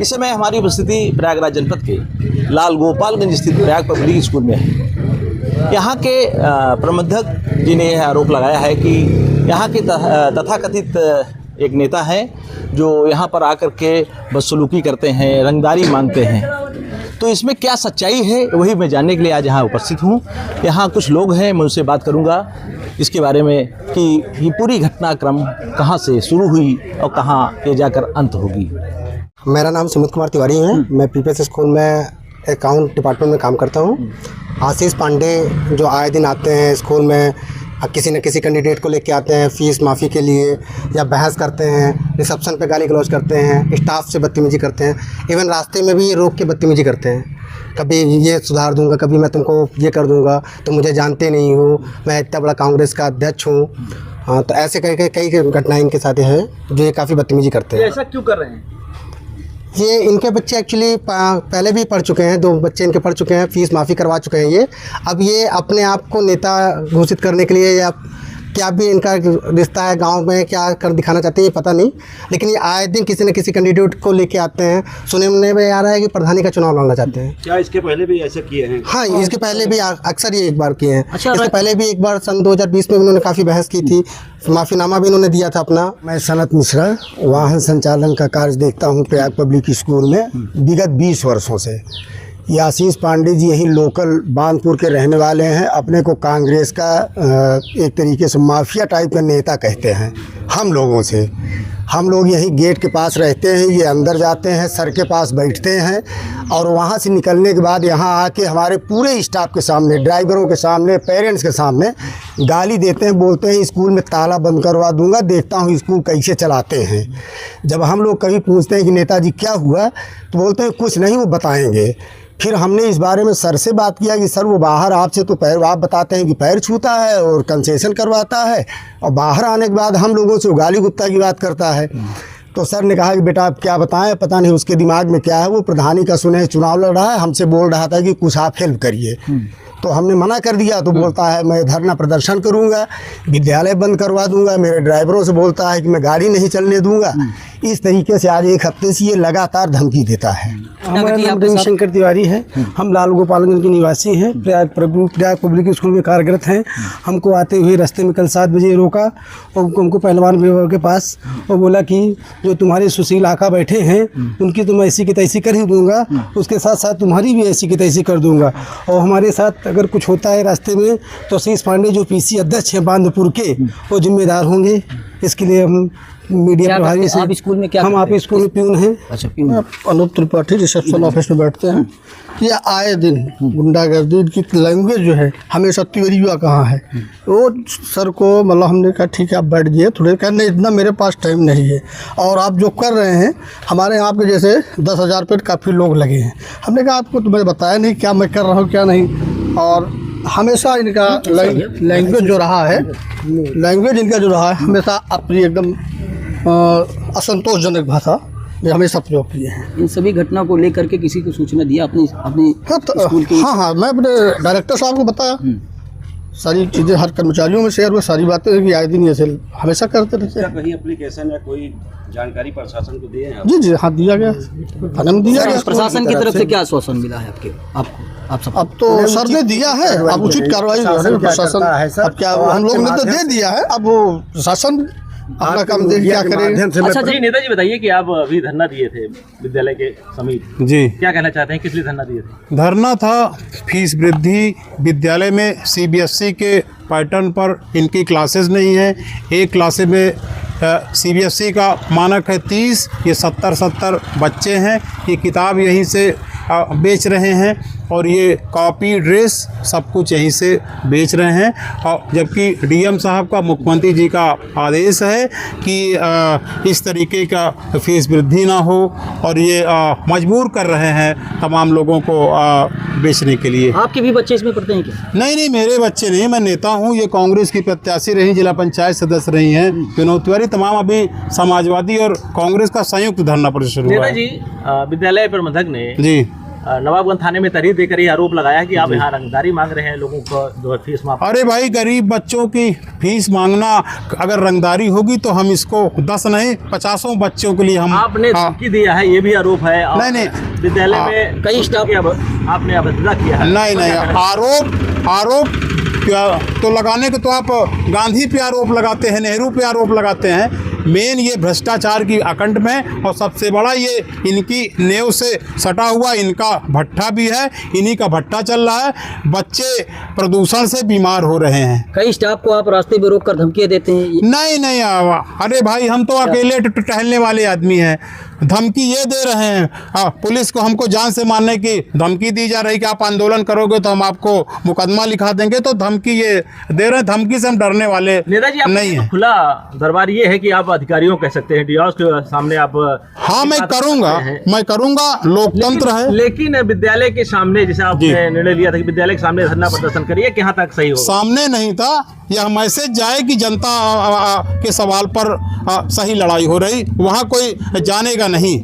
इस समय हमारी उपस्थिति प्रयागराज जनपद के लाल गोपालगंज स्थित प्रयाग पब्लिक स्कूल में है। यहाँ के प्रबंधक जी ने यह आरोप लगाया है कि यहाँ के तथाकथित एक नेता हैं जो यहाँ पर आकर के बदसलूकी करते हैं, रंगदारी मांगते हैं। तो इसमें क्या सच्चाई है वही मैं जानने के लिए आज यहाँ उपस्थित हूँ। यहाँ कुछ लोग हैं, मैं उनसे बात करूँगा इसके बारे में कि ये पूरी घटनाक्रम कहाँ से शुरू हुई और कहाँ ये जाकर अंत होगी। मेरा नाम सुमित कुमार तिवारी है। मैं पीपीएस स्कूल में अकाउंट डिपार्टमेंट में काम करता हूँ। आशीष पांडे जो आए दिन आते हैं स्कूल में, किसी न किसी कैंडिडेट को लेके आते हैं फीस माफ़ी के लिए, या बहस करते हैं, रिसेप्शन पे गाली गलौज करते हैं, स्टाफ से बदतमीजी करते हैं, इवन रास्ते में भी रोक के बदतमीजी करते हैं। कभी ये सुधार दूंगा, कभी मैं तुमको ये कर दूंगा, तुम मुझे जानते नहीं हो, मैं इतना बड़ा कांग्रेस का अध्यक्ष हूँ। हाँ, तो ऐसे कई घटनाएं इनके साथ हैं जो ये काफ़ी बदतमीजी करते हैं। ऐसा क्यों कर रहे हैं? ये इनके बच्चे एक्चुअली पहले भी पढ़ चुके हैं, 2 बच्चे इनके पढ़ चुके हैं, फीस माफ़ी करवा चुके हैं ये। अब ये अपने आप को नेता घोषित करने के लिए या क्या भी इनका रिश्ता है गांव में, क्या कर दिखाना चाहते हैं ये पता नहीं, लेकिन ये आए दिन किसी न किसी कैंडिडेट को लेके आते हैं। सुनने में आ रहा है कि प्रधानी का चुनाव लड़ना चाहते हैं। क्या इसके पहले भी ऐसे किए हैं? हाँ, इसके पहले भी अक्सर ये एक बार किए हैं। अच्छा, इसके पहले भी एक बार सन 2020 में इन्होंने काफ़ी बहस की थी, माफ़ीनामा भी इन्होंने दिया था अपना। मैं सनत मिश्रा वाहन संचालन का कार्य देखता हूँ प्रयाग पब्लिक स्कूल में विगत 20 वर्षों से। ये आशीष पांडे जी यहीं लोकल बांधपुर के रहने वाले हैं। अपने को कांग्रेस का एक तरीके से माफिया टाइप का नेता कहते हैं। हम लोग यहीं गेट के पास रहते हैं, ये अंदर जाते हैं, सर के पास बैठते हैं और वहाँ से निकलने के बाद यहाँ आके हमारे पूरे स्टाफ के सामने, ड्राइवरों के सामने, पेरेंट्स के सामने गाली देते हैं। बोलते हैं स्कूल में ताला बंद करवा दूंगा, देखता हूँ स्कूल कैसे चलाते हैं। जब हम लोग कभी पूछते हैं कि नेताजी क्या हुआ, तो बोलते हैं कुछ नहीं, वो बताएंगे। फिर हमने इस बारे में सर से बात किया कि सर वो बाहर आपसे तो पैर, आप बताते हैं कि पैर छूता है और कंसेशन करवाता है, और बाहर आने के बाद हम लोगों से गाली गुप्ता की बात करता है। तो सर ने कहा कि बेटा आप क्या बताएं, पता नहीं उसके दिमाग में क्या है। वो प्रधानी का सुने चुनाव लड़ रहा है, हमसे बोल रहा था कि कुछ आप हेल्प करिए। तो हमने मना कर दिया। तो बोलता है मैं धरना प्रदर्शन करूंगा, विद्यालय बंद करवा दूंगा, मेरे ड्राइवरों से बोलता है कि मैं गाड़ी नहीं चलने दूंगा। इस तरीके से आज 1 हफ्ते से ये लगातार धमकी देता है। हमारा नाम रविशंकर तिवारी है। हम लाल गोपालगंज के निवासी हैं। प्रयाग पब्लिक स्कूल में कार्यरत हैं। हमको आते हुए रास्ते में कल 7 बजे रोका और हमको पहलवान विभाग के पास और बोला कि जो तुम्हारे सुशील आका बैठे हैं उनकी तो मैं ऐसी की तैसी कर ही दूंगा, उसके साथ साथ तुम्हारी भी ऐसी की तैसी कर दूंगा। और हमारे साथ अगर कुछ होता है रास्ते में तो आशीष पांडे जो पीसी अध्यक्ष हैं बांधपुर के, वो जिम्मेदार होंगे। इसके लिए हम मीडिया प्रभारी से आप स्कूल में क्या हम आप स्कूल में प्यून हैं। अच्छा, peon. Anoop Tripathi reception office में बैठते हैं। ये आए दिन गुंडागर्दी की लैंग्वेज जो है हमेशा तिवरिया कहाँ है। वो सर को मतलब हमने कहा ठीक है आप बैठ जाइए थोड़े, कहने इतना मेरे पास टाइम नहीं है और आप जो कर रहे हैं हमारे यहाँ पे जैसे 10,000 पे काफ़ी लोग लगे हैं। हमने कहा आपको तो मैंने बताया नहीं क्या मैं कर रहा हूँ क्या नहीं। और हमेशा इनका लैंग्वेज जो रहा है, हमेशा अप्रिय, एकदम असंतोषजनक भाषा हमेशा प्रयोग किए हैं। इन सभी घटना को लेकर के किसी को सूचना दिया अपनी स्कूल की? हाँ, मैं अपने डायरेक्टर साहब को बताया। सारी चीज़ें हर कर्मचारियों में शेयर हुई, सारी बातें कि आए दिन ऐसे हमेशा करते रहते हैं। कहीं एप्लीकेशन या कोई जानकारी प्रशासन को दिए हैं? जी हाँ, दिया गया, थाने में दिया गया। प्रशासन की तरफ से क्या आश्वासन मिला है आपको? अब तो सर ने दिया है, अब उचित कार्रवाई प्रशासन, अब क्या हम लोग ने तो दे दिया है, अब वो प्रशासन अपना काम देख क्या करें। अच्छा जी, नेताजी बताइए कि आप अभी धरना दिए थे विद्यालय के समीप, जी क्या कहना चाहते हैं, किस लिए धरना दिए थे? धरना था फीस वृद्धि, विद्यालय में सीबीएसई के पैटर्न पर इनकी क्लासेस नहीं है। एक क्लासे में सीबीएसई का मानक है 30, ये 70 बच्चे हैं। ये किताब यहीं से बेच रहे हैं और ये कॉपी ड्रेस सब कुछ यहीं से बेच रहे हैं। और जबकि डीएम साहब का, मुख्यमंत्री जी का आदेश है कि इस तरीके का फीस वृद्धि ना हो और ये मजबूर कर रहे हैं तमाम लोगों को बेचने के लिए। आपके भी बच्चे इसमें पढ़ते हैं क्या? नहीं, मेरे बच्चे नहीं, मैं नेता हूँ। ये कांग्रेस की प्रत्याशी रही, जिला पंचायत सदस्य रही हैं विनोद तिवारी। तमाम अभी समाजवादी और कांग्रेस का संयुक्त धरना प्रदर्शन हुआ है। नेताजी, विद्यालय प्रबंधक ने जी नवाबगंज थाने में तहरीर देकर ये आरोप लगाया कि आप यहाँ रंगदारी मांग रहे हैं, लोगों को जो है फीस माफ। अरे भाई, गरीब बच्चों की फीस मांगना, अगर रंगदारी होगी तो हम इसको 10 नहीं 50 बच्चों के लिए हम आपने धमकी दिया है, ये भी आरोप है। और नहीं, विद्यालय में कई स्टाफ आपने अभद्रता किया है। नहीं, आरोप तो लगाने के तो आप गांधी पे आरोप लगाते हैं, नेहरू पे आरोप लगाते हैं। मेन ये भ्रष्टाचार की अखंड में, और सबसे बड़ा ये इनकी नेव से सटा हुआ इनका भट्ठा भी है, इन्हीं का भट्ठा चल रहा है। बच्चे प्रदूषण से बीमार हो रहे हैं। कई स्टाफ को आप रास्ते में रोक कर धमकियाँ देते हैं। नहीं, अरे भाई, हम तो अकेले टहलने वाले आदमी हैं। धमकी ये दे रहे हैं, पुलिस को हमको जान से मारने की धमकी दी जा रही कि आप आंदोलन करोगे तो हम आपको मुकदमा लिखा देंगे, तो धमकी ये दे रहे हैं। धमकी से हम डरने वाले नेताजी नहीं है। खुला दरबार ये है कि आप अधिकारियों कह सकते हैं, डीओस के सामने आप। हाँ, मैं करूंगा, लोकतंत्र है। लेकिन विद्यालय के सामने, जैसे आपने निर्णय लिया था कि विद्यालय के सामने धरना प्रदर्शन करिए, कहाँ तक सही होगा? सामने नहीं था, यह मैसेज जाए कि जनता के सवाल पर सही लड़ाई हो रही, वहाँ कोई जानेगा नहीं।